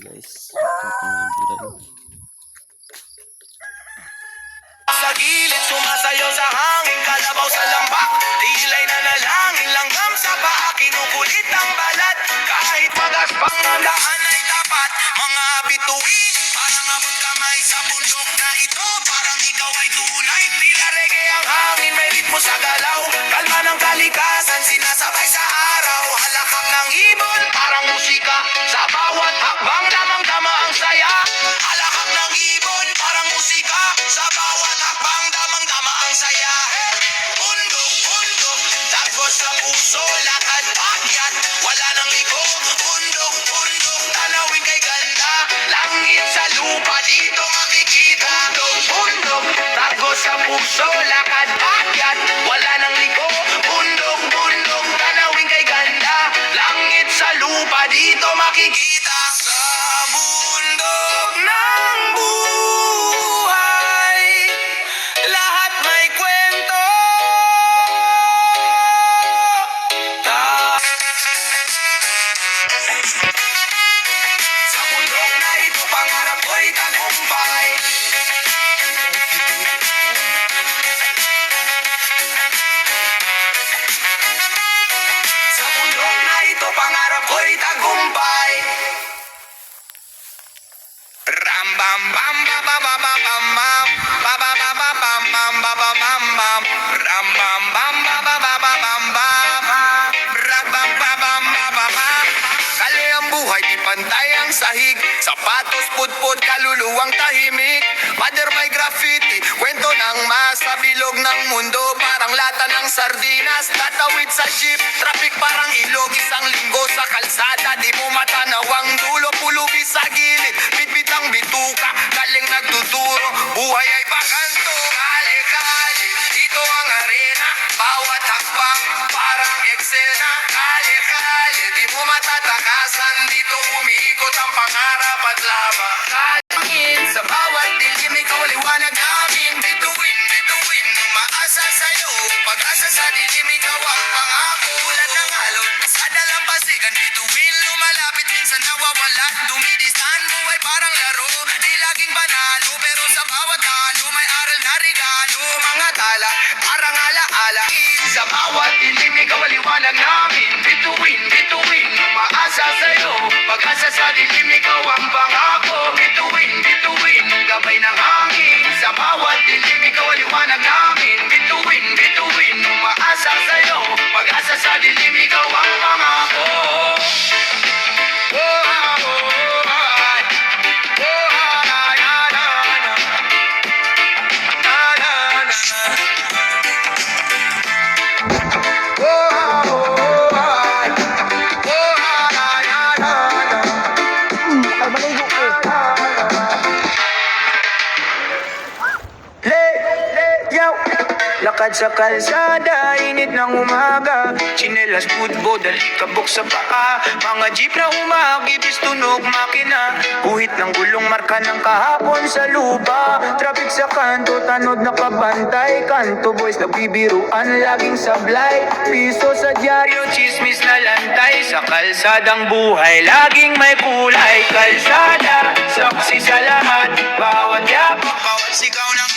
guys, ito may vlog. Sa gilid, sumasayaw sa hangin, kalabaw sa lambak, tilay na nalangin, langgam sa paa, kinukulit ang balat. Kahit magaspang ang daan ay tapat, mga bituin, parang abot kamay sa bundok na ito. Parang ikaw ay tunay, tila reggae ang hangin, may ritmo sa galaw. Kalma ng kalikasan, sinasabay sa araw. Halakak ng ibon, parang musika, sa bawat hakbang damang-dama ang saya. Halakak ng ibon, parang musika, sa bawat hakbang damang-dama ang saya. Bundok, bundok, tagos sa puso, lakad pakyat, wala nang liko. Bundok, bundok, tanawin kay ganda, langit sa lupa dito makikita. Bundok, bundok, tagos sa puso, lakad pakyat, wala nang liko. Bundok, bundok, tanawin kay ganda, langit sa lupa dito makikita. Sa bundok ng buhay, lahat may kwento. Sa bundok na ito, pangarap ko'y tagumpay. Sa bundok na ito, pangarap ko'y tagumpay. Ram bam bam ba ba ba ba bam bam ba ba ba ba bam bam ba ba bam bam ram bam bam ba ba ba ba bam bam ram bam ba bam ba ba bam. Kali ang buhay di pantay ang sahig, sapatos pudpud kaluluwang tahimik. Mother may graffiti, kwento ng masa, bilog ng mundo parang lata ng sardinas. Tatawid sa jeep, traffic parang ilog, isang linggo sa kalsada, di mo matanaw ang dulo. Pulubi sa gilid, bitbit ang bituka, galing nagtuturo, buhay ay bakanto. Kali-kali, dito ang arena, bawat hakbang parang eksena. Kali-kali, di mo matatakasan, dito umiikot ang pangarap at laban. Kalangin, sa bawat dilim ikaw liwanag namin. Bituin, bituin, umaasa sa'yo, pag-asa sa dilim ikaw ang pangako. Tulad ng alon, sa dalampasigan, bituin, lumalapit minsan nawawala. Dumidisan, buhay parang laro, di laging panalo, pero sa bawat talo may aral na regalo. Mga tala, parang alaala, sa bawat dilim ikaw liwanag namin. Bituin, bituin, umaasa sa'yo, pag-asa sa dilim ikaw ang pangako. Bituin, bituin, gabay ng hangin, sa bawat dilim ikaw liwanag namin. Bituin, bituin, umaasa sa'yo, pag-asa sa dilim ikaw ang pangako. Oh, oh, oh, ay. Oh, na, na, na, na. Na, na, na. Oh, oh, ay. Oh, na, na, na, na. Ay, maligo ko. Yo! Lakad sa kalsada, init ng umaga, tsinelas, putbo, dalikabok sa paa. Mga jeep na umagibis, tunog makina, guhit ng gulong, marka ng kahapon sa lupa. Traffic sa kanto, tanod nakabantay, kanto boys nagbibiruan, laging sablay. Piso sa dyaryo, chismis na lantay, sa kalsadang buhay, laging may kulay. Kalsada, saksi sa lahat, bawat yapak, bawat sigaw ng